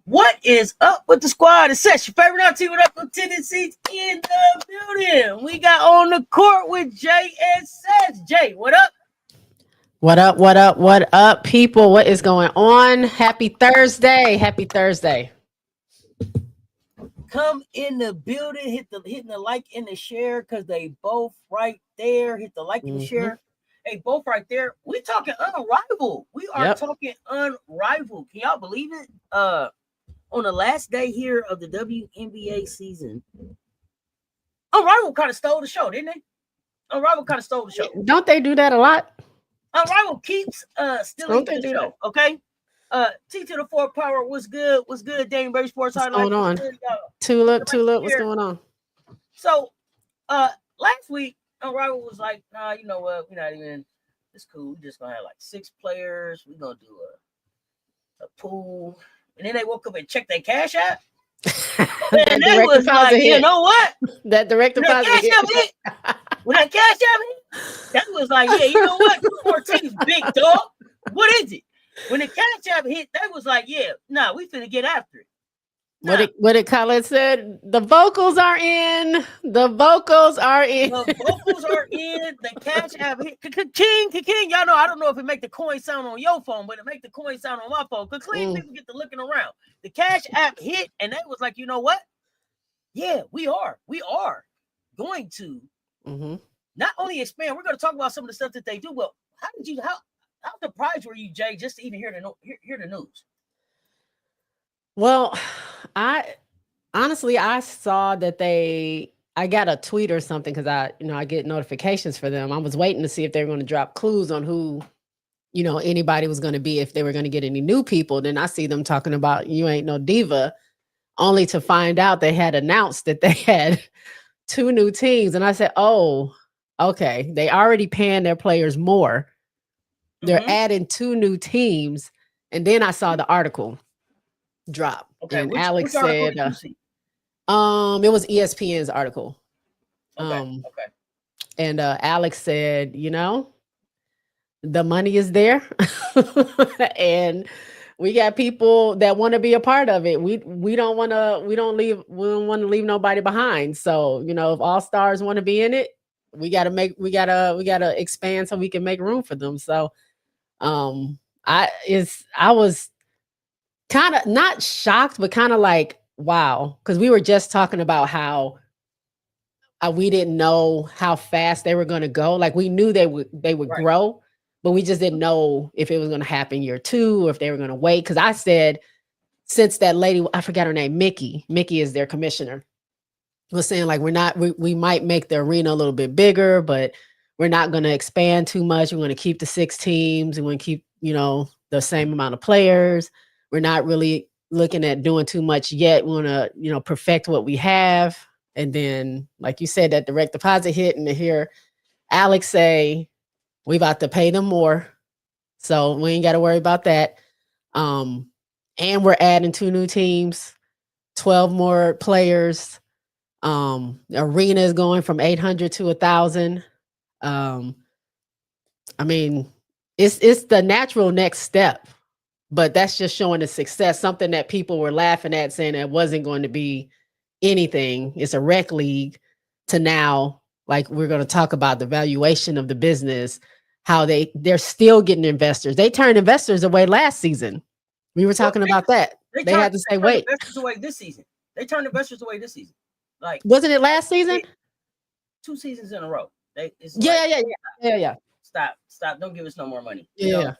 What is up with the squad? It's Cess, your favorite auntie with up tendencies in the building. We got on the court with J and Cess. Jay, what up? What up, what up, what up, people? What is going on? Happy Thursday. Happy Thursday. Come in the building, hitting the like and the share because they both right there. Hit the like and the share. Hey, both right there. We talking unrivaled. We are talking unrivaled. Can y'all believe it? On the last day here of the WNBA season, Unrivaled kind of stole the show, didn't they? Unrivaled kind of stole the show. Don't they do that a lot? Unrivaled keeps stealing the show. Okay. T to the 4 power was good. Was good. Dame Brady Sports Highlights. What's going on? Tulip. What's going on? So, last week Unrivaled was like, nah, you know what? We're not even. It's cool. We're just gonna have like 6 players. We're gonna do a pool. And then they woke up and checked their cash app. And they was like, you know what? That direct deposit hit. When that cash app hit, that was like, yeah, you know what? 14's big dog. What is it? When the cash app hit, that was like, yeah, nah, we finna get after it. Nah. What did Khaled said? The vocals are in. The vocals are in. The vocals are in. The cash app hit. King. Y'all know, I don't know if it make the coin sound on your phone, but it make the coin sound on my phone. Because clean people get to looking around. The cash app hit, and they was like, you know what? Yeah, we are going to not only expand. We're going to talk about some of the stuff that they do. Well, how surprised were you, Jay, just to even hear the news? Well, I saw that I got a tweet or something because I get notifications for them. I was waiting to see if they were going to drop clues on who, anybody was going to be, if they were going to get any new people. Then I see them talking about You Ain't No Diva, only to find out they had announced that they had 2 new teams. And I said, oh, okay. They already paying their players more. They're adding 2 new teams. And then I saw the article drop. Okay, and Alex said, it was ESPN's article. Okay. And Alex said, the money is there, and we got people that want to be a part of it. We don't want to leave nobody behind. So if All Stars want to be in it, we gotta expand so we can make room for them. So I was kind of not shocked, but kind of like, wow. Because we were just talking about how we didn't know how fast they were going to go. Like we knew they would grow, but we just didn't know if it was going to happen year 2 or if they were going to wait. Because I said, since that lady, I forgot her name, Mickey is their commissioner, was saying like, we might make the arena a little bit bigger, but we're not going to expand too much. We're going to keep the 6 teams. We're going to keep, the same amount of players. We're not really looking at doing too much yet. We want to, perfect what we have. And then, like you said, that direct deposit hit, and to hear Alex say, we about to pay them more. So we ain't got to worry about that. And we're adding 2 new teams, 12 more players. The arena is going from 800 to 1,000. I mean, it's the natural next step, but that's just showing the success, something that people were laughing at, saying it wasn't going to be anything. It's a rec league to now, like we're going to talk about the valuation of the business, how they're still getting investors. They turned investors away last season. We were Well, talking about that. They had to say, turned wait, investors away this season. They turned investors away this season. Like wasn't it last season? 2 seasons in a row. It's like Yeah. stop. Don't give us no more money. Yeah.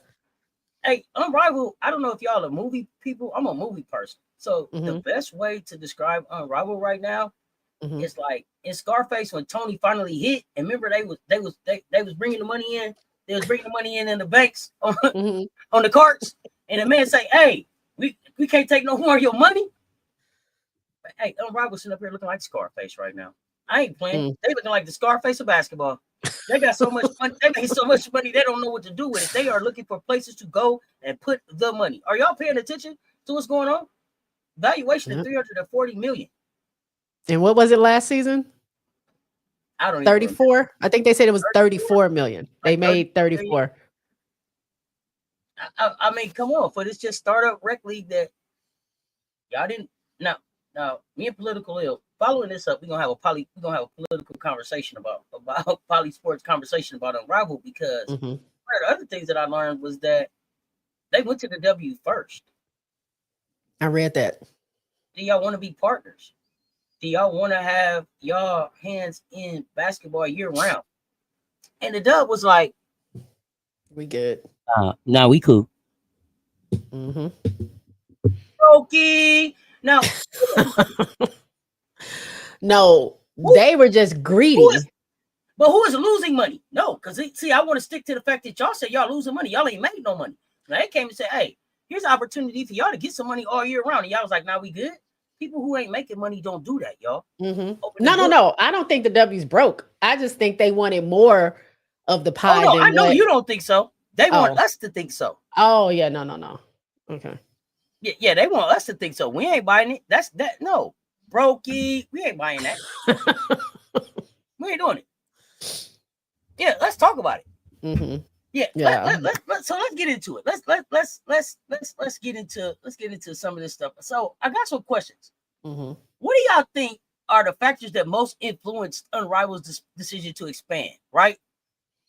Hey, Unrivaled. I don't know if y'all are movie people. I'm a movie person. So the best way to describe Unrivaled right now is like in Scarface when Tony finally hit. And remember they was bringing the money in. They was bringing the money in the banks on, on the carts. And the man say, "Hey, we can't take no more of your money." But, hey, Unrivaled sitting up here looking like Scarface right now. I ain't playing. They looking like the Scarface of basketball. They got so much money. They made so much money. They don't know what to do with it. They are looking for places to go and put the money. Are y'all paying attention to what's going on? Valuation of 340 million. And what was it last season? I don't 34. I think they said it was 34 million. They made 34. I mean, come on, for this just startup rec league that y'all didn't. Now, me and Political Ill following this up, we're gonna have a political conversation about poly sports conversation about Unrivaled because one of the other things that I learned was that they went to the W first. I read that. Do y'all want to be partners? Do y'all want to have y'all hands in basketball year round? And the Dub was like, "We good. Nah, we cool." Okay. Now, no, they were just greedy. But who is losing money? No, because see, I want to stick to the fact that y'all say y'all losing money. Y'all ain't made no money. Now they came and said, "Hey, here's an opportunity for y'all to get some money all year round." And y'all was like, "Nah, we good." People who ain't making money don't do that, y'all. No. I don't think the W's broke. I just think they wanted more of the pie. Oh no, I know you don't think so. They want us to think so. Oh yeah, no. Okay. Yeah, they want us to think so. We ain't buying it. That's that. No, brokey. We ain't buying that. We ain't doing it. Yeah, let's talk about it. Yeah. So let's get into it. Let's get into some of this stuff. So I got some questions. What do y'all think are the factors that most influenced Unrivaled's decision to expand? Right?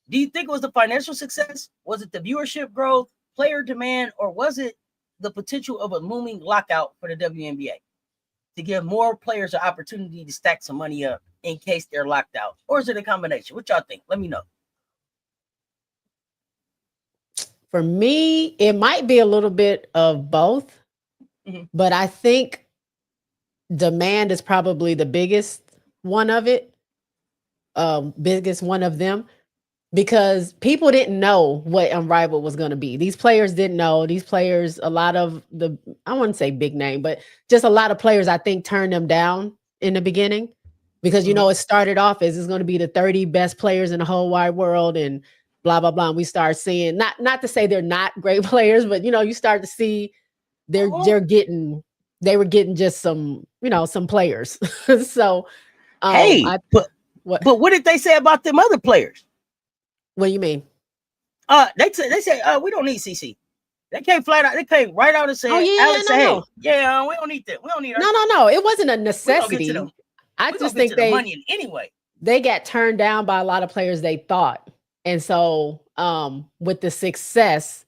Do you think it was the financial success? Was it the viewership growth, player demand, or was it the potential of a looming lockout for the WNBA to give more players an opportunity to stack some money up in case they're locked out? Or is it a combination? What y'all think? Let me know. For me, it might be a little bit of both, but I think demand is probably the biggest one of it, biggest one of them, because people didn't know what Unrivaled was going to be. These players didn't know. These players, a lot of the, I wouldn't say big name, but just a lot of players, I think, turned them down in the beginning because, you know, it started off as it's going to be the 30 best players in the whole wide world and blah, blah, blah. And we start seeing, not to say they're not great players, but, you know, you start to see they were getting just some, you know, some players. So, but what did they say about them other players? What do you mean? They say we don't need CC. They came flat out. They came right out and said, "Alex, no. Yeah, we don't need that. We don't need her." No. It wasn't a necessity. I just think the money in anyway. They got turned down by a lot of players they thought, and so with the success,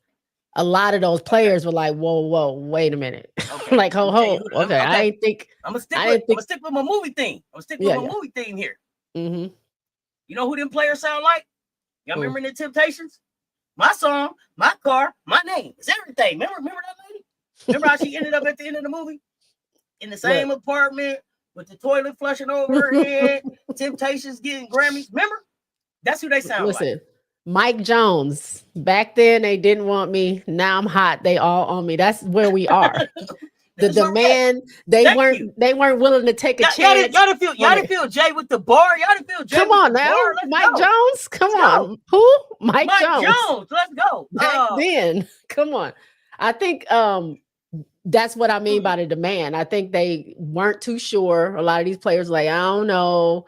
a lot of those players were like, "Whoa, wait a minute!" Okay. Like, okay. I ain't think. I'm gonna stick with my movie theme. I'm gonna stick with my movie theme here. You know who them players sound like? Y'all remember the Temptations? My song, my car, my name. It's everything. Remember that lady? Remember how she ended up at the end of the movie? In the same apartment with the toilet flushing over her head, Temptations getting Grammys. Remember? That's who they sound like. Mike Jones. Back then they didn't want me. Now I'm hot. They all on me. That's where we are. The demand, they weren't willing to take a chance. Y'all didn't feel Jay with the bar. Y'all didn't feel Jay Come with on the now. bar. Mike Jones. Come on. Who? Mike Jones. Let's go. Back then. Come on. I think that's what I mean by the demand. I think they weren't too sure. A lot of these players like, I don't know.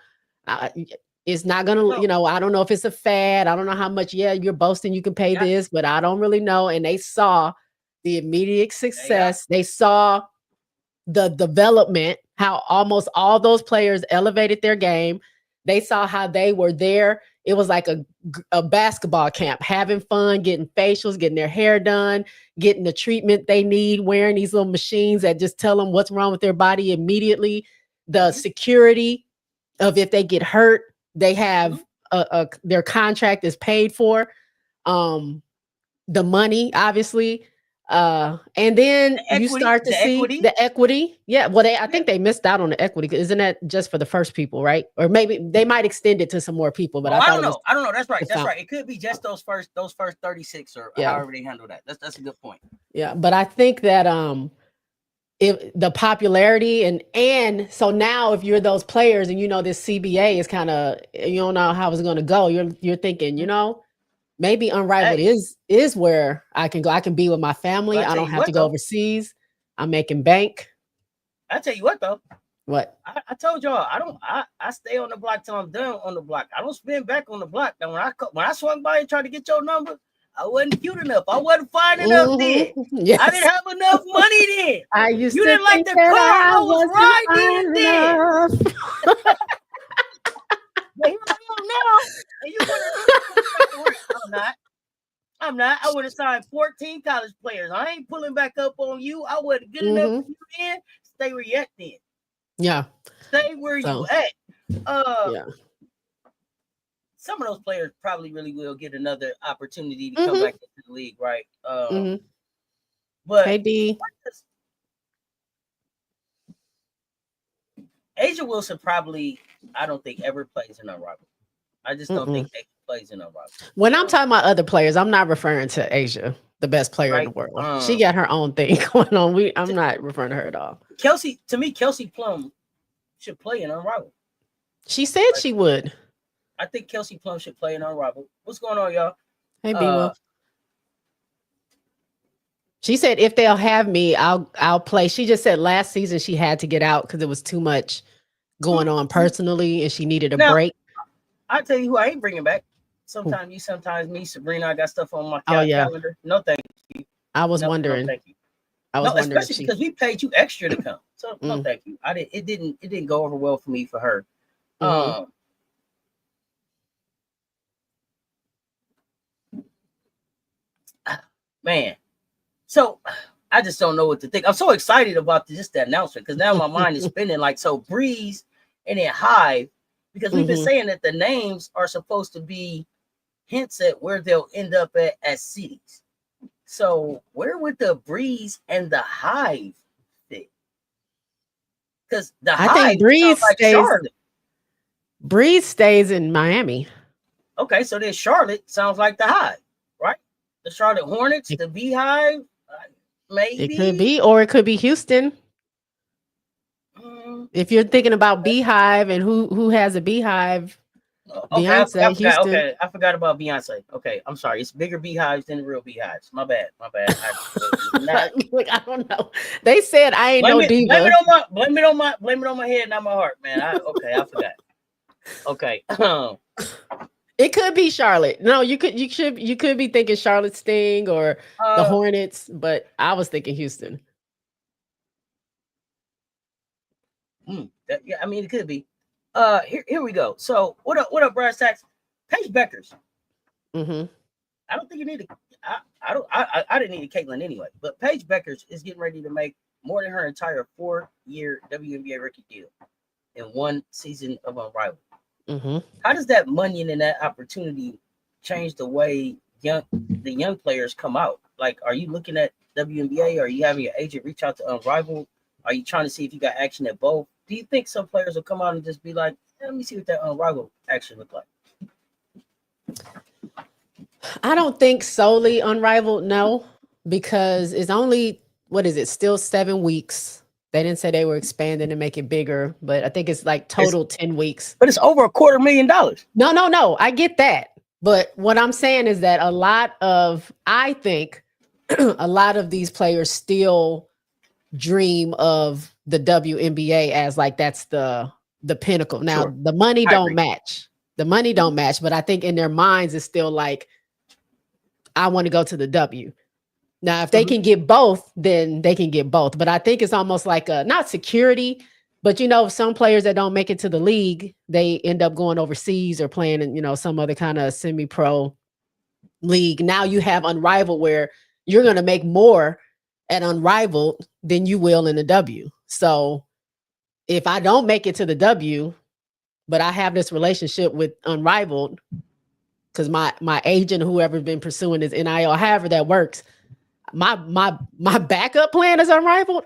It's not gonna, I don't know if it's a fad. I don't know how much. Yeah, you're boasting you can pay this, but I don't really know. And they saw the immediate success. They saw the development, how almost all those players elevated their game. They saw how they were there. It was like a basketball camp, having fun, getting facials, getting their hair done, getting the treatment they need, wearing these little machines that just tell them what's wrong with their body immediately. The security of if they get hurt, they have their contract is paid for. The money, obviously. And then you start to see the equity. Yeah. Well, I think they missed out on the equity. Isn't that just for the first people, right? Or maybe they might extend it to some more people, but I don't know. I don't know. That's right. That's right. It could be just those first 36 or however they handle that. That's a good point. Yeah. But I think that if the popularity and so now if you're those players and this CBA is kind of, you don't know how it's going to go, you're thinking, maybe Unrivaled is where I can go. I can be with my family. I don't have to go overseas. I'm making bank. I tell you what though. What? I told y'all I stay on the block till I'm done on the block. I don't spin back on the block. Now when I swung by and tried to get your number, I wasn't cute enough. I wasn't fine enough then. Yes. I didn't have enough money then. You didn't like the car I was riding then. But here I am now, and you want to I'm not. I would have signed 14 college players. I ain't pulling back up on you. I wasn't good enough for you then. Stay where you at then. Yeah. Stay where you at. Yeah. Some of those players probably really will get another opportunity to come back into the league, right? But KD. Asia Wilson probably, I don't think ever plays in Unrivaled. I just don't think Asia plays in Unrivaled. When I'm talking about other players, I'm not referring to Asia, the best player in the world. She got her own thing going on. I'm not referring to her at all. Kelsey Plum should play in Unrivaled. She said she would. I think Kelsey Plum should play in Unrivaled. What's going on, y'all? Hey, B-Will. She said if they'll have me, I'll play. She just said last season she had to get out because it was too much going on personally and she needed a break. I tell you who I ain't bringing back. Sometimes you, sometimes me. Sabrina, I got stuff on my calendar. No, thank you. I was wondering. No, thank you. Especially because we paid you extra to come. So no, thank you. It didn't go over well for me for her. Man, so I just don't know what to think. I'm so excited about just the announcement because now my mind is spinning like so. Breeze and then Hive, because we've been saying that the names are supposed to be hints at where they'll end up at as cities. So where would the Breeze and the Hive fit? Because I think Breeze like stays. Charlotte. Breeze stays in Miami. Okay, so then Charlotte sounds like the Hive, right? The Charlotte Hornets, the Beehive, maybe. It could be, or it could be Houston. If you're thinking about Beehive and who has a Beehive, Beyonce, Houston. Okay, I forgot about Beyonce. Okay, I'm sorry. It's bigger beehives than the real beehives. My bad. Look, I don't know. They said I ain't no diva. Blame it on my head, not my heart, man. I forgot. Okay. It could be Charlotte. No, you could be thinking Charlotte Sting or the Hornets, but I was thinking Houston. Yeah, I mean it could be. Here we go. So what up, Brass Tacks? Paige Beckers. I don't think you need to. I didn't need a Caitlin anyway, but Paige Beckers is getting ready to make more than her entire 4-year WNBA rookie deal in one season of Unrivaled. How does that money and that opportunity change the way the young players come out? Like, are you looking at WNBA? Are you having your agent reach out to Unrivaled? Are you trying to see if you got action at both? Do you think some players will come out and just be like, let me see what that Unrivaled actually look like? I don't think solely Unrivaled, no, because it's only, still 7 weeks. They didn't say they were expanding to make it bigger, but I think it's like total 10 weeks. But it's over $250,000. No, I get that. But what I'm saying is that I think a lot of these players still dream of the WNBA as like that's the pinnacle. Now the money don't match. The money don't match, but I think in their minds it's still like, I want to go to the W. Now, if they can get both, then they can get both. But I think it's almost like a not security, but some players that don't make it to the league, they end up going overseas or playing in, some other kind of semi-pro league. Now you have Unrivaled where you're going to make more at Unrivaled than you will in the W. So if I don't make it to the W, but I have this relationship with Unrivaled, because my agent, whoever's been pursuing this NIL, however that works, my backup plan is Unrivaled.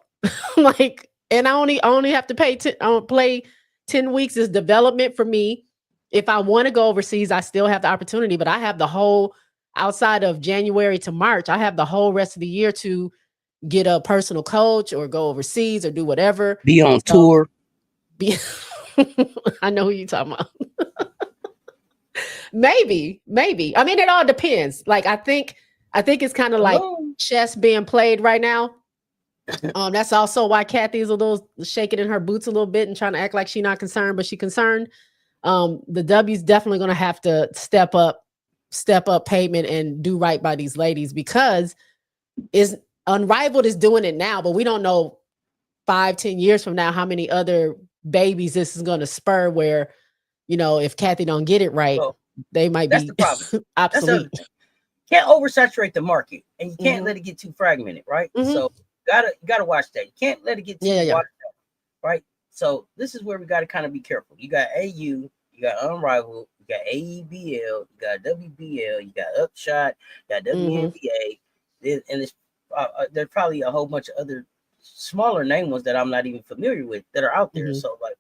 Like, and I only have to play 10 weeks as development for me. If I want to go overseas, I still have the opportunity, but I have the whole, outside of January to March, I have the whole rest of the year to get a personal coach or go overseas or do whatever. Be on tour. I know who you're talking about. Maybe. I mean, it all depends. Like, I think it's kind of like chess being played right now. That's also why Kathy is a little shaking in her boots a little bit and trying to act like she's not concerned, but she's concerned. The W's definitely going to have to step up payment and do right by these ladies, because Unrivaled is doing it now, but we don't know 5-10 years from now how many other babies this is going to spur, where if Kathy don't get it right, they might that's be the problem. obsolete. Can't oversaturate the market, and you can't let it get too fragmented, right? So you gotta watch that. You can't let it get too washed out, right? So this is where we got to kind of be careful. You got AU, you got Unrivaled, you got AEBL, you got WBL, you got Upshot, you got WNBA, and there's probably a whole bunch of other smaller name ones that I'm not even familiar with that are out there. So like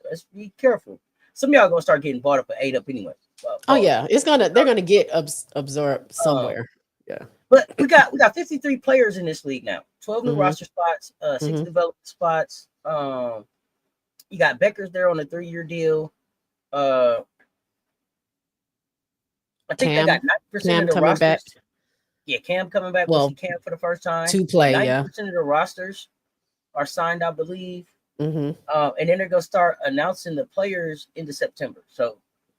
let's be careful. Some of y'all gonna start getting bought up and ate up anyway. They're gonna get absorbed somewhere. But we got 53 players in this league now. 12 new roster spots, 6 development spots. You got Becker's there on a 3-year deal. I think Cam, they got 90% of the rosters. Back. Yeah, Cam coming back. Well, see Cam for the first time. To play, 90% of the rosters are signed, I believe. And then they're gonna start announcing the players into September. So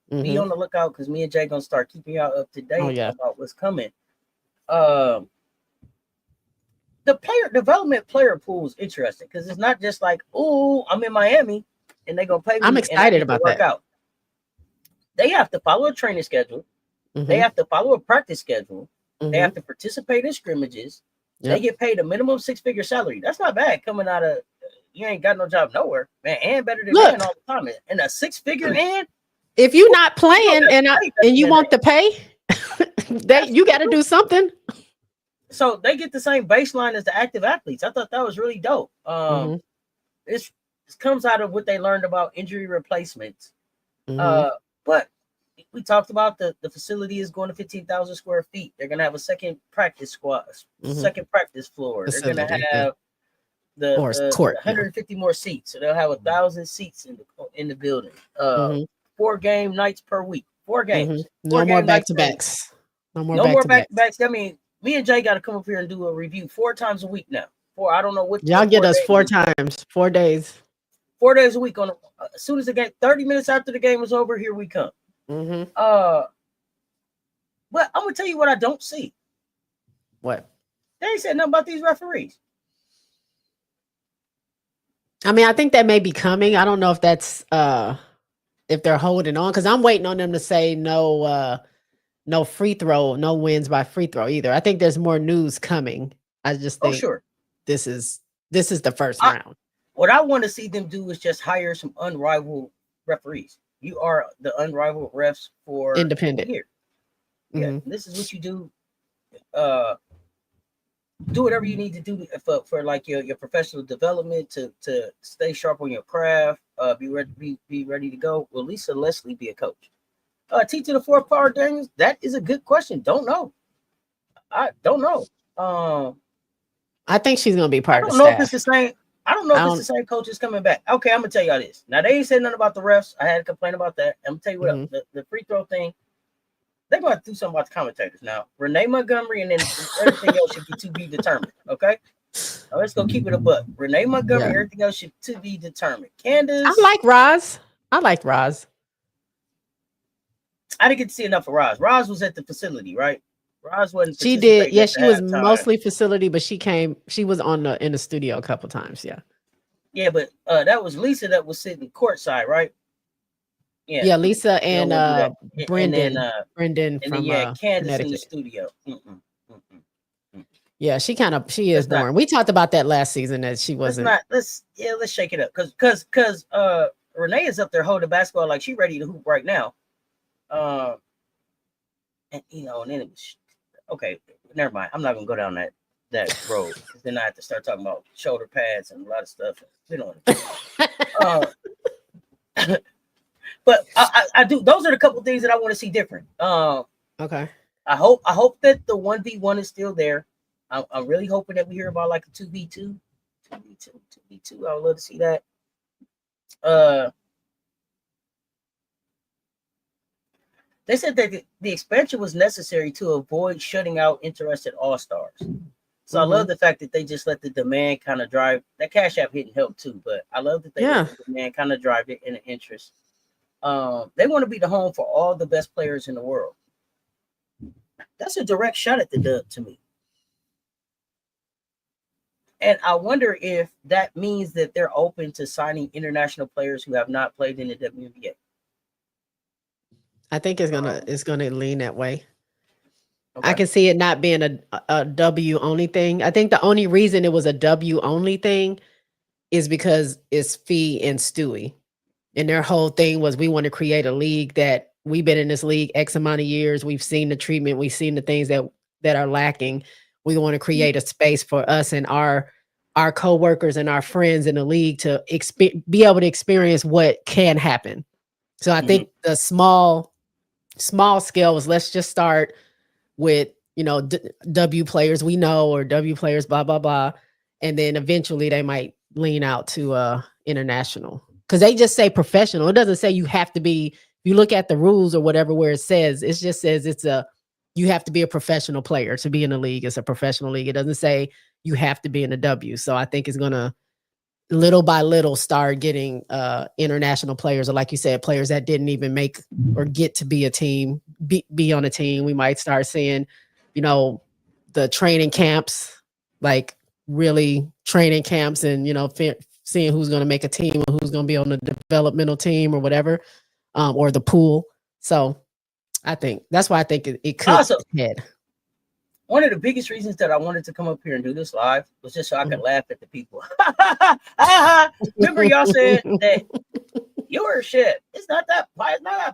be on the lookout, because me and Jay gonna start keeping y'all up to date about what's coming. The player development player pool is interesting, because it's not just like, oh, I'm in Miami and they're gonna pay me. I'm excited about that. Out. They have to follow a training schedule. They have to follow a practice schedule. They have to participate in scrimmages. They get paid a minimum 6-figure salary. That's not bad coming out of, you ain't got no job nowhere, man. And better than man all the time. And a 6-figure and if you're not playing and you want to pay, you got to do something. So they get the same baseline as the active athletes. I thought that was really dope. It comes out of what they learned about injury replacements. But we talked about the facility is going to 15,000 square feet. They're going to have a second practice squad, second practice floor. They're going to have the 150 more seats. So they'll have 1,000 seats in the building. 4 game nights per week. 4 games. No more back-to-backs. No more back-to-backs. I mean, me and Jay got to come up here and do a review 4 times a week now. I don't know what y'all get us 4 times, 4 days. 4 days a week. As soon as the game, 30 minutes after the game is over, here we come. But I'm gonna tell you what I don't see. What? They ain't said nothing about these referees. I mean, I think that may be coming. I don't know if that's if they're holding on, because I'm waiting on them to say no free throw, no wins by free throw either. I think there's more news coming. I just think this is the first round. What I want to see them do is just hire some Unrivaled referees. You are the Unrivaled refs for independent here. Yeah, this is what you do. Do whatever you need to do for like your professional development to stay sharp on your craft. Be ready to go. Will Lisa Leslie be a coach? Teaching the 4th power, Daniels. That is a good question. Don't know. I don't know. I think she's gonna be part of the staff. If it's the same. I don't know if it's the same coach is coming back. Okay, I'm gonna tell y'all this. Now they ain't said nothing about the refs. I had to complain about that. I'm gonna tell you what else. The free throw thing. They're gonna do something about the commentators now. Renee Montgomery and then everything else should be to be determined. Okay. Now let's go keep it a buck. Renee Montgomery, everything else should to be determined. Candace. I like Roz. I didn't get to see enough of Roz. Roz was at the facility, right? Roz wasn't She did. participating Yeah, at the she was halftime. mostly facility, but she was on in the studio a couple times. Yeah. Yeah, but that was Lisa that was sitting courtside, right? Yeah, Yeah, Lisa we don't and want to do that. And then Brendan and then from yeah, Candace in the Connecticut. studio. Mm-mm. Yeah, she is Let's not. boring. We talked about that last season that she Let's wasn't. not. Let's shake it up because Renee is up there holding basketball like she ready to hoop right now. Uh, and and then it was okay. Never mind. I'm not gonna go down that road because then I have to start talking about shoulder pads and a lot of stuff. We don't want to do that. But I do. Those are the couple things that I want to see different. Okay. I hope that the 1v1 is still there. I'm really hoping that we hear about like a 2v2, 2v2. I would love to see that. Uh, they said that the expansion was necessary to avoid shutting out interested all stars. So I love the fact that they just let the demand kind of drive. That Cash App didn't help too, but I love that they let Yeah. the demand kind of drive it in the interest. They want to be the home for all the best players in the world. That's a direct shot at the dub to me. And I wonder if that means that they're open to signing international players who have not played in the WNBA. I think Um, it's gonna lean that way. I okay. can see it not being a W only thing. I think the only reason it was a W only thing is because it's Fee and Stewie. And their whole thing was we want to create a league that we've been in this league X amount of years. We've seen the treatment, we've seen the things that are lacking. We want to create a space for us and our coworkers and our friends in the league to be able to experience what can happen. So I Mm-hmm. think the small scale was let's just start with W players we know or W players blah blah blah, and then eventually they might lean out to international because they just say professional. It doesn't say you have to be. If you look at the rules or whatever where it just says you have to be a professional player to be in the league. It's a professional league. It doesn't say you have to be in the W. So I think it's gonna little by little start getting international players or like you said players that didn't even make or get to be a team be on a team. We might start seeing you know the training camps, like really training camps, and seeing who's going to make a team or who's going to be on the developmental team or whatever, or the pool. So I think that's why I think it could Also, head. one of the biggest reasons that I wanted to come up here and do this live was just so I could Mhm. laugh at the people. Remember, y'all said that your shit it's not that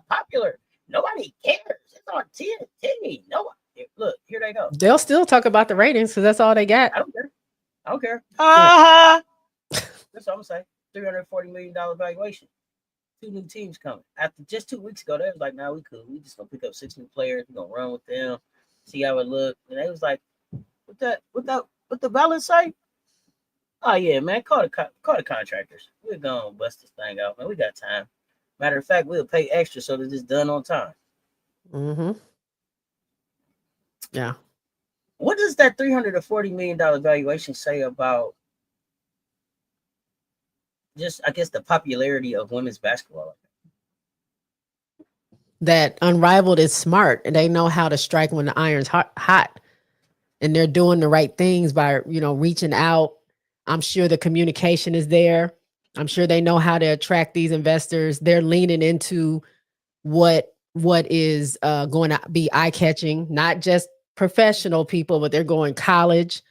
popular. Nobody cares. It's on TNT. Nobody. Look, here they go. They'll still talk about the ratings because that's all they got. I don't care. I don't care. Right. That's what I'm gonna say. $340 million valuation. Two new teams coming. After just 2 weeks ago, they was like, "Nah, we cool. We just gonna pick up 6 new players. We gonna run with them, see how it look." And they was like, what the balance say?" Oh yeah, man, call the contractors. We're gonna bust this thing out, man. We got time. Matter of fact, we'll pay extra so that it's done on time. Mm-hmm. Yeah. What does that $340 million valuation say about just, I guess, the popularity of women's basketball? That Unrivaled is smart and they know how to strike when the iron's hot, and they're doing the right things by reaching out. I'm sure the communication is there. I'm sure they know how to attract these investors. They're leaning into what is going to be eye catching, not just professional people, but they're going college.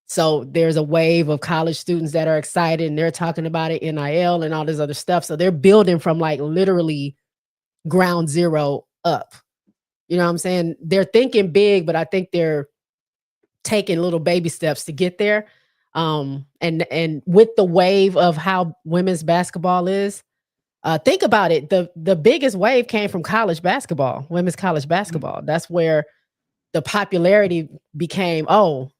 So there's a wave of college students that are excited and they're talking about it, NIL and all this other stuff. So they're building from like literally ground zero up. You know what I'm saying? They're thinking big, but I think they're taking little baby steps to get there. And with the wave of how women's basketball is, think about it. The biggest wave came from college basketball, women's college basketball. That's where the popularity became, oh,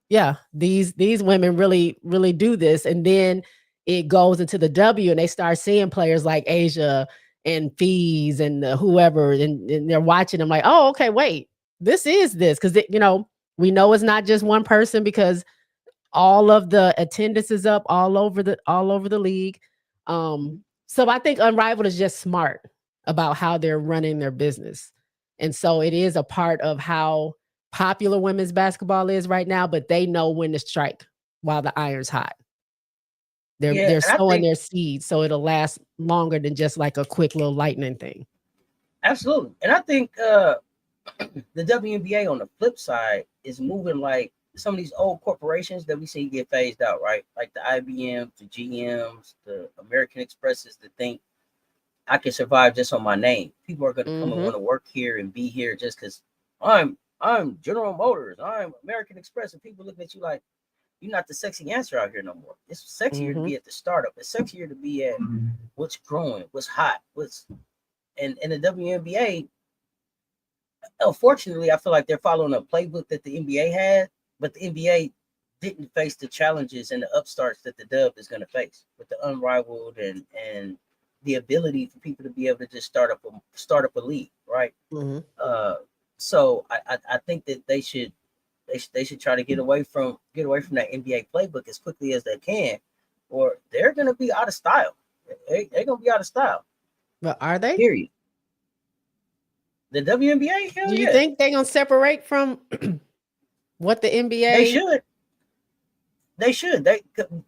yeah, these women really do this. And then it goes into the W and they start seeing players like Asia and Fees and whoever, and they're watching them like, oh, okay, wait, this is this. Because we know it's not just one person because all of the attendance is up all over the league. So I think Unrivaled is just smart. about how they're running their business. And so it is a part of how popular women's basketball is right now, but they know when to strike while the iron's hot. Yeah, They're and I sowing think their seeds so it'll last longer than just like a quick little lightning thing. absolutely, and I think the WNBA on the flip side is moving like some of these old corporations that we see get phased out, right? Like the IBMs, the GMs, the American Expresses that think I can survive just on my name. People are going to come and Mhm. want to work here and be here just because I'm General Motors, I'm American Express, and people looking at you like you're not the sexy answer out here no more. It's sexier to Mhm. be at the startup. It's sexier to be at what's growing, what's hot, what's and the WNBA. Unfortunately, I feel like they're following a playbook that the NBA had, but the NBA didn't face the challenges and the upstarts that the Dub is going to face with the unrivaled and the ability for people to be able to just start up a league, right? Mhm. Uh, so I think that they should try to get away from that NBA playbook as quickly as they can, or they're going to be out of style. They're going to be out of style. But are they? Period. The WNBA, hell Do you yeah, think they're gonna separate from what the they NBA? should. They should.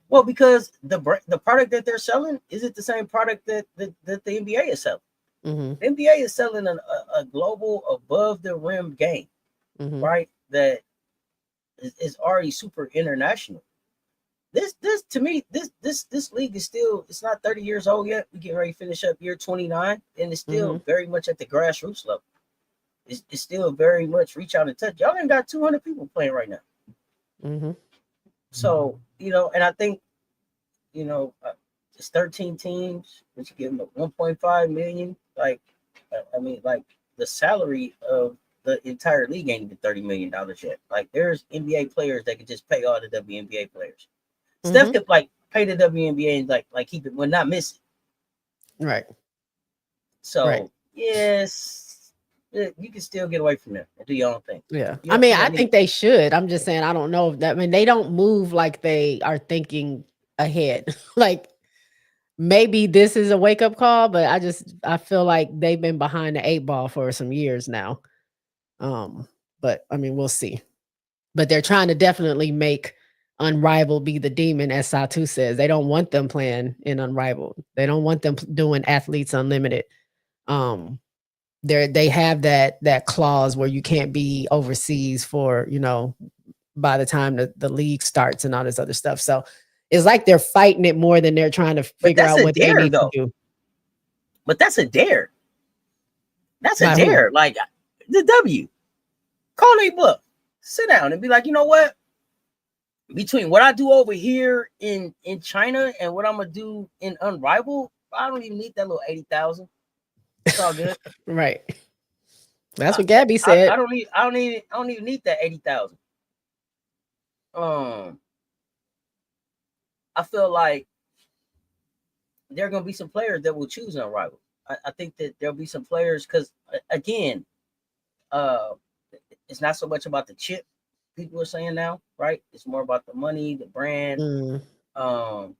Well, because the product that they're selling isn't the same product that the NBA is selling. Mhm. The NBA is selling a global above the rim game, Mhm. right? That is already super international. This to me this league is still, it's not 30 years old yet. We get ready to finish up year 29, and it's still Mhm. very much at the grassroots level. It's still very much reach out and touch. Y'all ain't got 200 people playing right now. Mhm. So and I think it's 13 teams, but you give them 1.5 million. Like, I mean, like the salary of the entire league ain't even $30 million yet. Like, there's NBA players that could just pay all the WNBA players. Steph Mhm. could like pay the WNBA and like keep it, well, not miss it. Right. Right. So yes, you can still get away from them and do your own thing. Yeah. You I don't, mean, you I don't need. think they should. I'm just saying I don't know if that, I mean, they don't move like they are thinking ahead. Like maybe this is a wake up call, but I feel like they've been behind the eight ball for some years now. Um, but I mean, we'll see. But they're trying to definitely make Unrivaled be the demon, as Satu says. They don't want them playing in Unrivaled. They don't want them doing Athletes Unlimited. Um, they have that clause where you can't be overseas for by the time the league starts and all this other stuff. So it's like they're fighting it more than they're trying to But figure that's out a what they dare need to though. do. But that's a dare. That's a By who? dare. Like the W. Call a book. Sit down and be like, you know what? Between what I do over here in China and what I'm gonna do in Unrivaled, I don't even need that little 80,000. It's all good. Right. That's I, what Gabby I, said. I don't even need that 80,000. Um, I feel like there are gonna be some players that will choose Unrivaled. I think that there'll be some players because again, uh, it's not so much about the chip. People are saying now, right? It's more about the money, the brand. Mm, Um,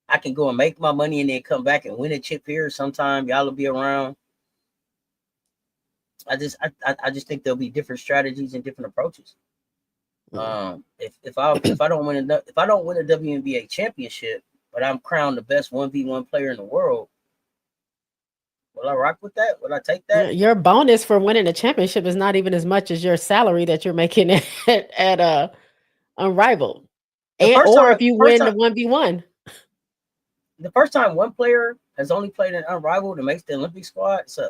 I can go and make my money and then come back and win a chip here sometime. Y'all will be around. I just think there'll be different strategies and different approaches. mm. If I don't win a WNBA championship, but I'm crowned the best 1v1 player in the world, will I rock with that? Will I take that? Your bonus for winning a championship is not even as much as your salary that you're making at Unrivaled. The And first or if time, you first win the time, 1v1. the first time one player has only played in Unrivaled and makes the Olympic squad, so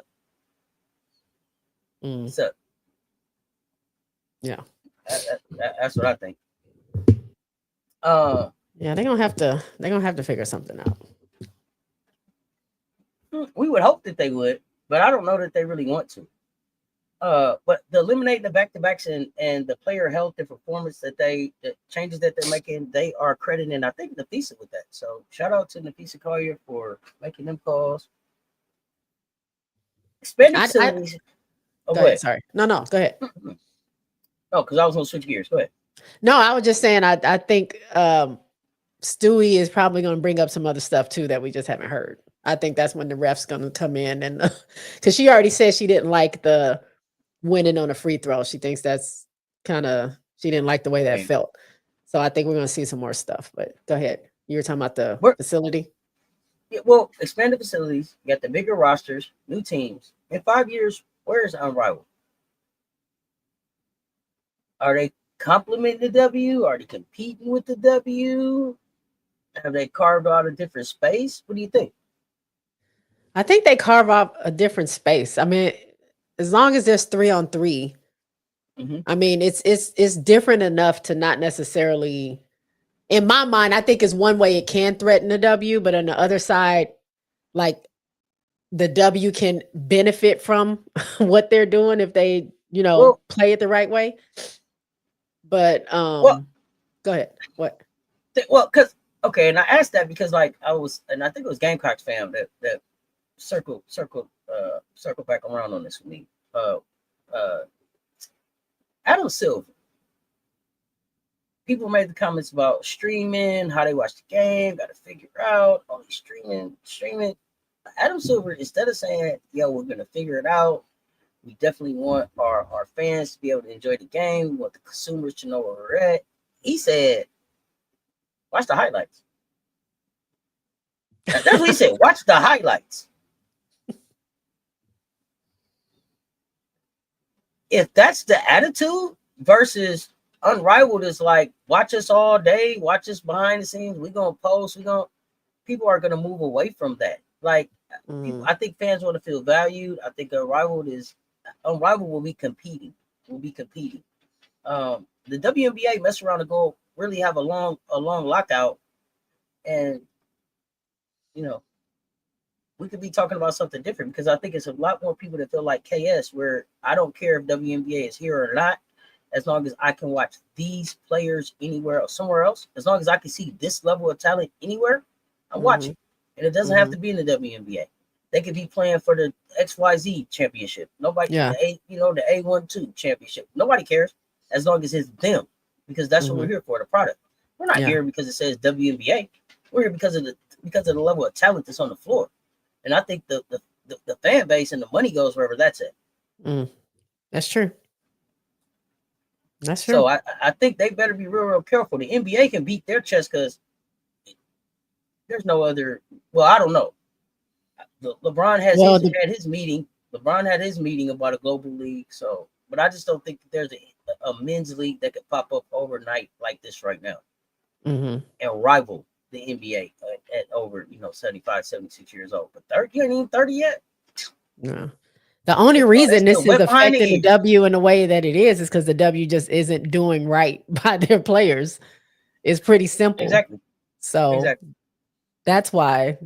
Mm, so yeah. that's what I think. Uh, Yeah, they're gonna have to figure something out. we would hope that they would, but I don't know that they really want to. But the eliminating the back to backs and the player health and performance the changes that they're making, they are crediting, I think, Nafisa with that. So shout out to Nafisa Collier for making them calls. Expanded I facilities. Oh, Go go ahead. ahead. Sorry. No, go ahead. Oh, because I was gonna switch gears. Go ahead. No, I was just saying I think Stewie is probably gonna bring up some other stuff too that we just haven't heard. I think that's when the ref's gonna come in and because she already said she didn't like the winning on a free throw. She thinks that's kind of she didn't like the way that And felt. So I think we're gonna see some more stuff. But go ahead. You were talking about the we're facility. yeah, well, expanded facilities, you got the bigger rosters, new teams. In 5 years, where is Unrivaled? Are they complementing the W? Are they competing with the W? Have they carved out a different space? What do you think? I think they carve out a different space. I mean, as long as there's 3-on-3, Hmm. I mean, it's different enough to not necessarily in my mind, I think is one way it can threaten the W, but on the other side, like the W can benefit from what they're doing if they, Well, play it the right way. But well, go ahead. What? because okay, and I asked that because like I was, and I think it was Gamecocks fam that circle back around on this with me. Uh, uh, Adam Silver. People made the comments about streaming, how they watch the game, got to figure out all these streaming. Adam Silver, instead of saying, "Yo, we're gonna figure it out," we definitely want our fans to be able to enjoy the game. We want the consumers to know where we're at. He said, "Watch the highlights." That's what he said. Watch the highlights. If that's the attitude versus Unrivaled is like, watch us all day, watch us behind the scenes. We gonna post. We gonna people are gonna move away from that. Like people, Mm, I think fans want to feel valued. I think Unrivaled will be competing. Will be competing. The WNBA mess around to go really have a long lockout, and you know we could be talking about something different because I think it's a lot more people that feel like KS, where I don't care if WNBA is here or not, as long as I can watch these players anywhere else, somewhere else, as long as I can see this level of talent anywhere, I'm mm-hmm, watching. And it doesn't have mm-hmm. to be in the WNBA. They could be playing for the XYZ championship. Nobody Yeah. the A12 championship. Nobody cares as long as it's them, because that's what we're Mm-hmm. here for, the product. We're not Yeah. here because it says WNBA. We're here because of the level of talent that's on the floor. And I think the fan base and the money goes wherever that's at. Mm. That's true. That's true. So I think they better be real careful. The NBA can beat their chest because there's no other. Well, I don't know. LeBron has Well, his the had his meeting. LeBron had his meeting about a global league. So, but I just don't think that there's a men's league that could pop up overnight like this right now mhm. and rival the NBA at over 75, 76 years old. But 30, you ain't even 30 yet. Yeah. The only They reason still this is wet behind the affecting the ears. W in the way that it is because the W just isn't doing right by their players. It's pretty simple. Exactly. So Exactly. that's why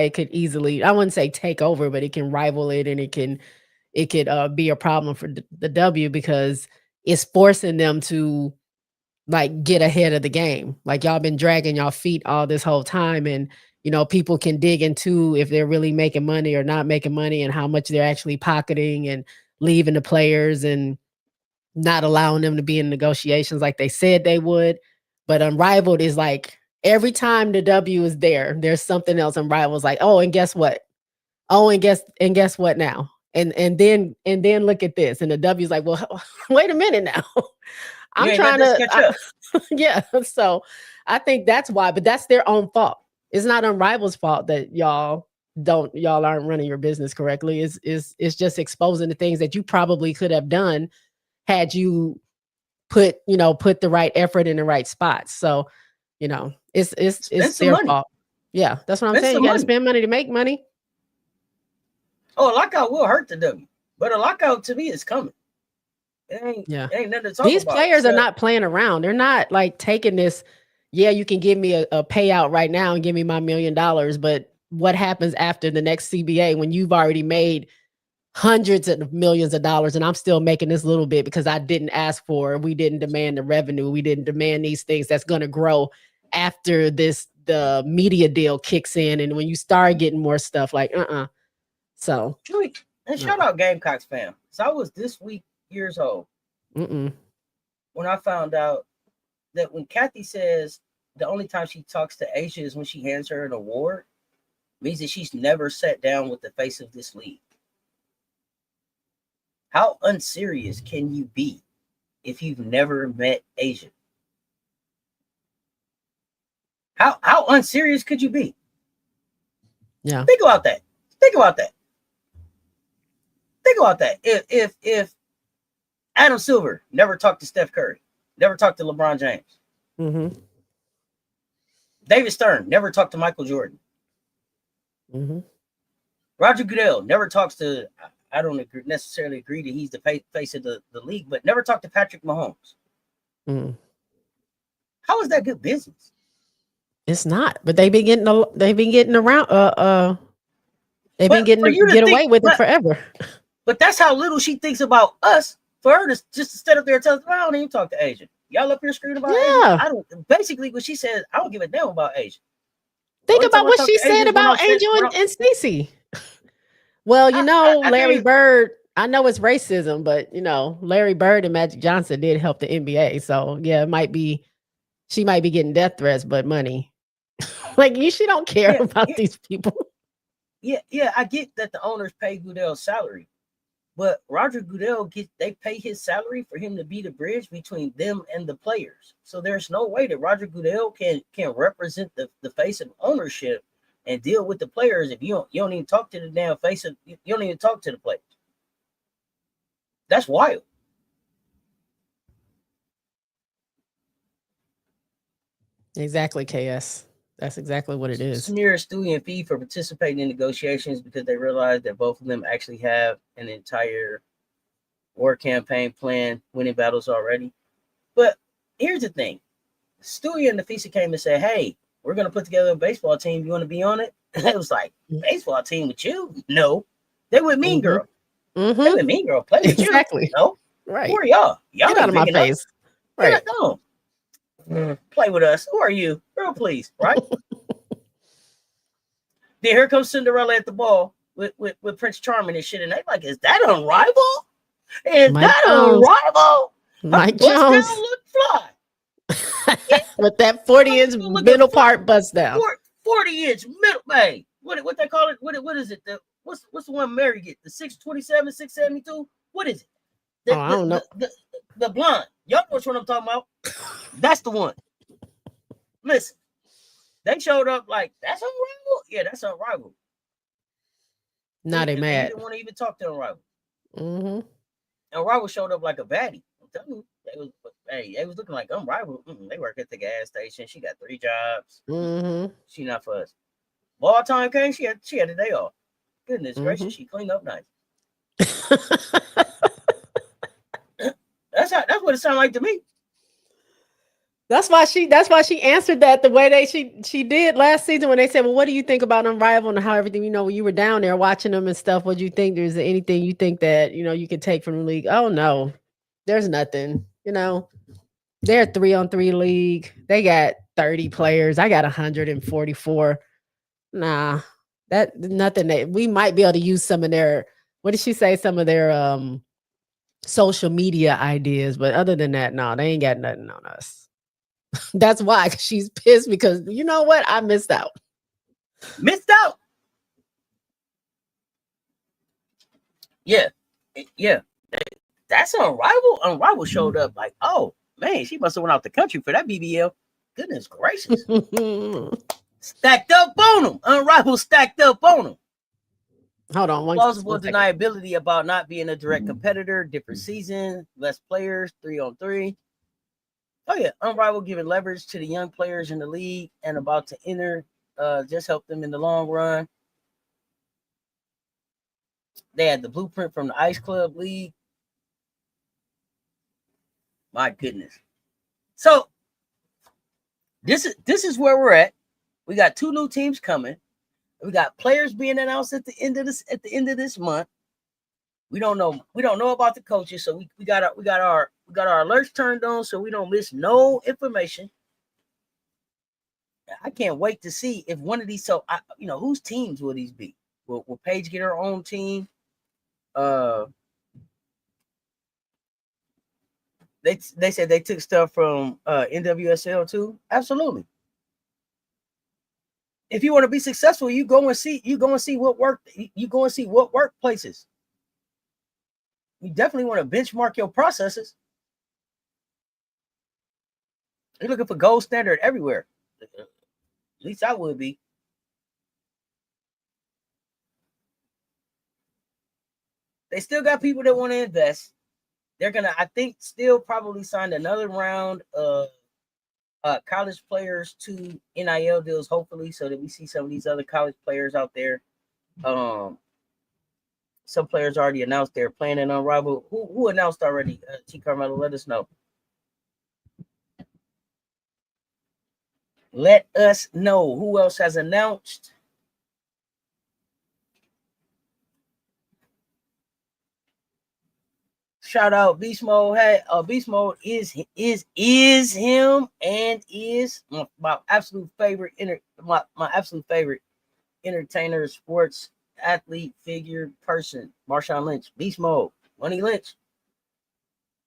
it could easily I wouldn't say take over, but it can rival it and it could be a problem for the W because it's forcing them to like get ahead of the game. Like y'all been dragging y'all feet all this whole time and people can dig into if they're really making money or not making money and how much they're actually pocketing and leaving the players and not allowing them to be in negotiations like they said they would. But Unrivaled is like every time the W is there, there's something else. Unrivaled is like, oh, and guess what? Oh, and guess what now? And then look at this. And the W is like, well, wait a minute now. You I'm ain't let trying this to catch up. yeah. So I think that's why, but that's their own fault. It's not Unrival's fault that y'all aren't running your business correctly. It's just exposing the things that you probably could have done had you put the right effort in the right spots. So, it's Spend some their money. fault. Yeah, that's what I'm Spend saying. You some got to money. spend money to make money. Oh, a lockout will hurt the W, but a lockout to me is coming. Yeah. It ain't nothing to talk These about. players are not playing around. They're not like taking this, yeah, you can give me a payout right now and give me my $1 million, but what happens after the next CBA when you've already made hundreds of millions of dollars and I'm still making this little bit because I didn't ask for it. We didn't demand the revenue. We didn't demand these things that's going to grow after the media deal kicks in and when you start getting more stuff like So, And no. shout out Gamecocks fam. So I was this week years old Mm-mm. when I found out that when Kathy says the only time she talks to Asia is when she hands her an award. means that she's never sat down with the face of this league. How unserious can you be if you've never met Asia? How unserious could you be? Yeah. Think about that. Think about that. Think about that. If Adam Silver never talked to Steph Curry, never talked to LeBron James, Mm-hmm. David Stern never talked to Michael Jordan, Mm-hmm. Roger Goodell never talks to. I don't necessarily agree that he's the face of the league, but never talked to Patrick Mahomes. Mm. How is that good business? It's not, but they've been getting around. They've been But for getting to you to get think, away with it forever. but that's how little she thinks about us. For her to just to stand up there and tell us, I don't even talk to Asia. Y'all up here screaming about Asia. Yeah. I don't. Basically, what she says, I don't give a damn about Asia. The Think only time about I what talk she to Asia said is when I'm about sitting. Angel and Stacey. Well, I can't Larry even, Bird, I know it's racism, but Larry Bird and Magic Johnson did help the NBA. So yeah, she might be getting death threats, but money. Like she don't care yeah, about yeah, these people. yeah. I get that the owners pay Goodell's salary, but Roger Goodell they pay his salary for him to be the bridge between them and the players. So there's no way that Roger Goodell can represent the face of ownership and deal with the players if you don't even talk to the damn face of you don't even talk to the players. That's wild. Exactly, KS. That's exactly what it is. Smear Stewie and Fee for participating in negotiations because they realized that both of them actually have an entire war campaign plan, winning battles already. But here's the thing: Stewie and Nafisa came and said, "Hey, we're gonna put together a baseball team. You want to be on it?" And it was like, "Baseball team with you? No." They with Mean Mm-hmm. Girl. They Mm-hmm. with Mean Girl. Play with you? Exactly. No. Who Right. are y'all? Y'all Get out ain't of my big enough. face. Get Right. us on. Play with us. Who are you? Girl, please. Right? Then here comes Cinderella at the ball with Prince Charming and shit. And they like, is that Unrivaled? Is Mike that Jones. Unrivaled? Her Mike bust down Jones. look fly. Yeah, With that 40-inch Unrivaled looking middle fly. part bust down. 40-inch middle, man. What they call it? What is it? What's the one Mary get? The 627, 672? What is it? Oh, The I the don't know. the the, the blonde. Y'all know what I'm talking about. That's the one. Listen, they showed up like that's Unrivaled. Yeah, that's Unrivaled. Now they And he mad. didn't want to even talk to Unrivaled. Mm-hmm. Unrivaled showed up like a baddie. I'm telling you, they was looking like Unrivaled. They work at the gas station. She got 3 jobs. Mm-hmm. She not for us. Ball time came. She had a day off. Goodness Mm-hmm. gracious, she cleaned up nice. That's what it sounded like to me. That's why she answered that the way she did last season when they said, "Well, what do you think about Unrivaled and how everything, when you were down there watching them and stuff, what do you think? There's anything you think that, you could take from the league?" Oh no. There's nothing. They're a 3-on-3 league. They got 30 players. I got 144. Nah. That nothing that we might be able to use some of their, what did she say? Some of their social media ideas, but other than that, no, they ain't got nothing on us. That's why she's pissed because you know what? I missed out. Missed out. Yeah, yeah. That's Unrivaled. Unrivaled showed up like, oh man, she must have went out the country for that BBL. Goodness gracious. Stacked up on them. Unrivaled stacked up on them. Hold on Plausible one second. deniability about not being a direct competitor, different season, less players, 3-on-3. Oh yeah, Unrivaled giving leverage to the young players in the league and about to enter, just help them in the long run. They had the blueprint from the Ice Club League. My goodness. So this is where we're at. We got 2 new teams coming. We got players being announced at the end of this month. We don't know about the coaches, so we got our alerts turned on so we don't miss no information. I can't wait to see if one of these. So whose teams will these be? Will Paige get her own team? They said they took stuff from NWSL too. Absolutely. If you want to be successful, you go and see what work. You go and see what workplaces. You definitely want to benchmark your processes. You're looking for gold standard everywhere. At least I would be. They still got people that want to invest. They're gonna, I think, still probably sign another round of college players to NIL deals, hopefully, so that we see some of these other college players out there. Some players already announced they're playing in Unrivaled. Who announced already? T. Carmelo, let us know. Let us know who else has announced. Shout out Beast Mode. Hey, Beast Mode is him and is my absolute favorite my absolute favorite entertainer, sports athlete, figure, person. Marshawn Lynch, Beast Mode, Money Lynch.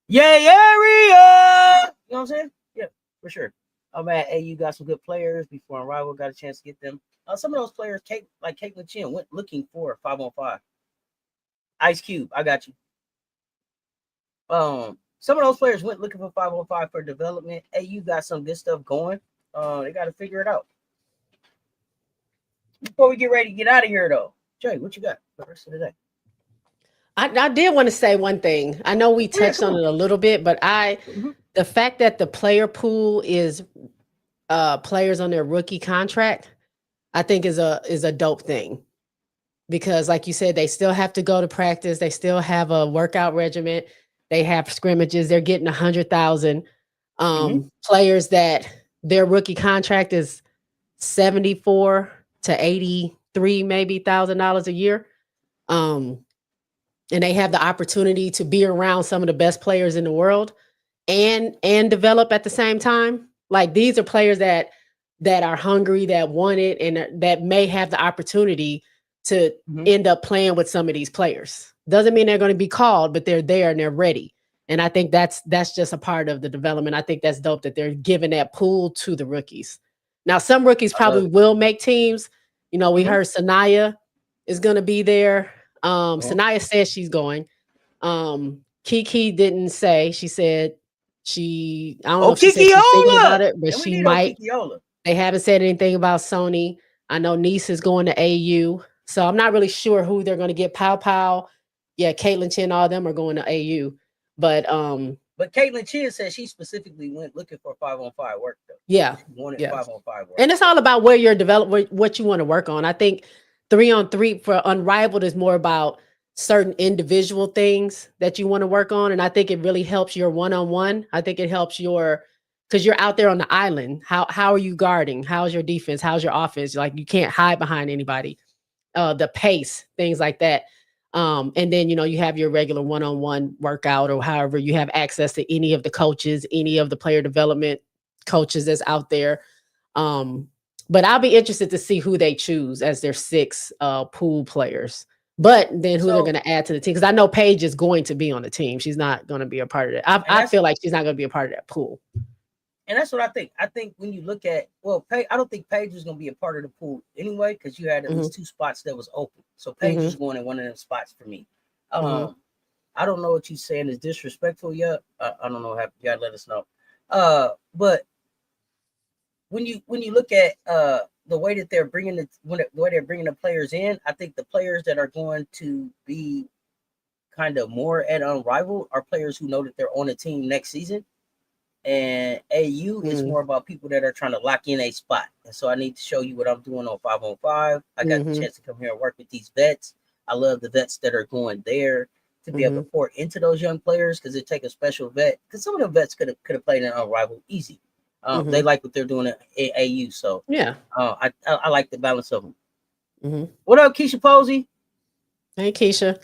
Yay area! You know what I'm saying? Yeah, for sure. Oh man, hey, you got some good players. Before Unrivaled got a chance to get them. Some of those players, like Caitlin Chin, went looking for 5-on-5. Ice Cube, I got you. Some of those players went looking for 5-on-5 for development. Hey, you got some good stuff going. They got to figure it out. Before we get ready to get out of here, though, Jay, what you got for the rest of the day? I did want to say one thing. I know we touched on it a little bit, but the fact that the player pool is players on their rookie contract, I think is a dope thing. Because like you said, they still have to go to practice. They still have a workout regimen. They have scrimmages. They're getting 100,000 players that their rookie contract is 74 to 83 maybe $1,000 a year. And they have the opportunity to be around some of the best players in the world and develop at the same time. Like these are players that are hungry, that want it, and that may have the opportunity to end up playing with some of these players. Doesn't mean they're going to be called, but they're there and they're ready. And I think that's just a part of the development. I think that's dope that they're giving that pool to the rookies. Now, some rookies probably will make teams. You know, we heard Sanaya is going to be there. Sanaya says she's going. Kiki didn't say. She said I don't know if she said she's thinking about it, but she might. They haven't said anything about Sony. I know Nice is going to AU. So I'm not really sure who they're going to get. Pow. Yeah, Caitlin Chin, all of them are going to AU. But Caitlin Chin said she specifically went looking for 5-on-5 work though. Yeah. She wanted 5-on-5 work. And it's all about where you're developing, what you want to work on. I think 3-on-3 for Unrivaled is more about certain individual things that you want to work on. And I think it really helps your one-on-one. I think it helps because you're out there on the island. How are you guarding? How's your defense? How's your offense? Like you can't hide behind anybody. The pace, things like that. And then, you have your regular one-on-one workout or however you have access to any of the coaches, any of the player development coaches that's out there. But I'll be interested to see who they choose as their 6 pool players. But then who they're going to add to the team. Because I know Paige is going to be on the team. She's not going to be a part of it. I feel like she's not going to be a part of that pool. And that's what I think. I think when you look at, I don't think Paige is going to be a part of the pool anyway, because you had at least 2 spots that was open. So Paige is going in one of them spots for me. I don't know what you're saying is disrespectful yet. I don't know. You gotta let us know. But when you look at the way that they're bringing the players in, I think the players that are going to be kind of more at Unrivaled are players who know that they're on a team next season. And AU is more about people that are trying to lock in a spot. And so I need to show you what I'm doing on 5-on-5. I got the chance to come here and work with these vets. I love the vets that are going there to be able to pour into those young players, because it take a special vet. Because some of the vets could have played in Unrivaled easy. They like what they're doing at AU. So yeah, I like the balance of them. What up, Keisha Posey? Hey, Keisha.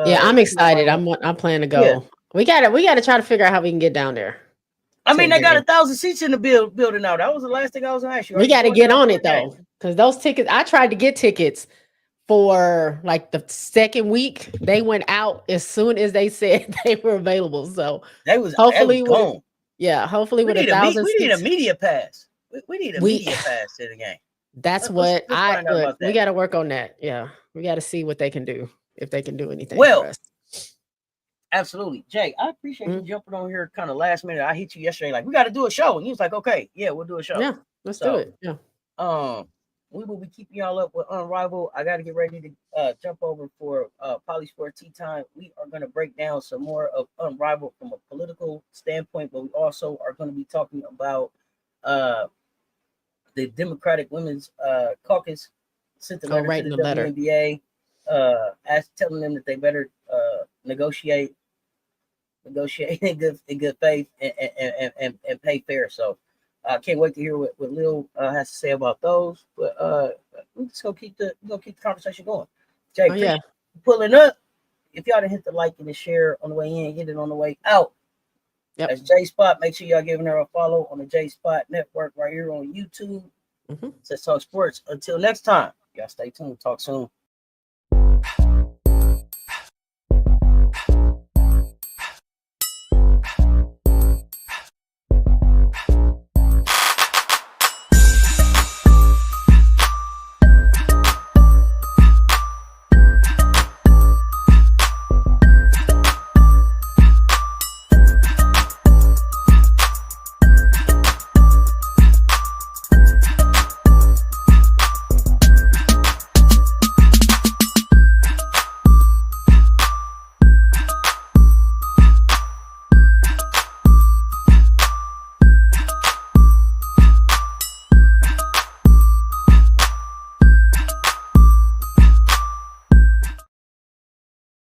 Yeah, I'm excited. I'm planning to go. Yeah. We gotta try to figure out how we can get down there. I mean, they got 1,000 seats in the building now. That was the last thing I was going to ask you. We got to get on it though, because those tickets. I tried to get tickets for like the second week. They went out as soon as they said they were available. So hopefully gone. Yeah, hopefully with 1,000 seats. We need a media pass. We need a media pass to the game. That's Let's what find out about we that. got to work on that. Yeah, we got to see what they can do, if they can do anything for Well, us. absolutely, Jay. I appreciate you Mm, jumping on here kind of last minute. I hit you yesterday, like we got to do a show, and you was like, okay, yeah, we'll do a show. yeah, let's do So, it. Yeah. we will be keeping y'all up with Unrivaled. I got to get ready to jump over for Polysport Tea Time. We are going to break down some more of Unrivaled from a political standpoint, but we also are going to be talking about uh, the Democratic Women's Caucus sent a Oh, letter to writing the the letter. WNBA, telling them that they better negotiate in good faith and pay fair. So I can't wait to hear what Lil has to say about those. But we're just gonna keep the conversation going. Jay, Oh, yeah. appreciate you pulling up. If y'all didn't hit the like and the share on the way in, hit it on the way out. Yep. That's J Spot. Make sure y'all giving her a follow on the J Spot Network right here on YouTube. Mm-hmm. Let's talk sports. Until next time, y'all stay tuned. Talk soon.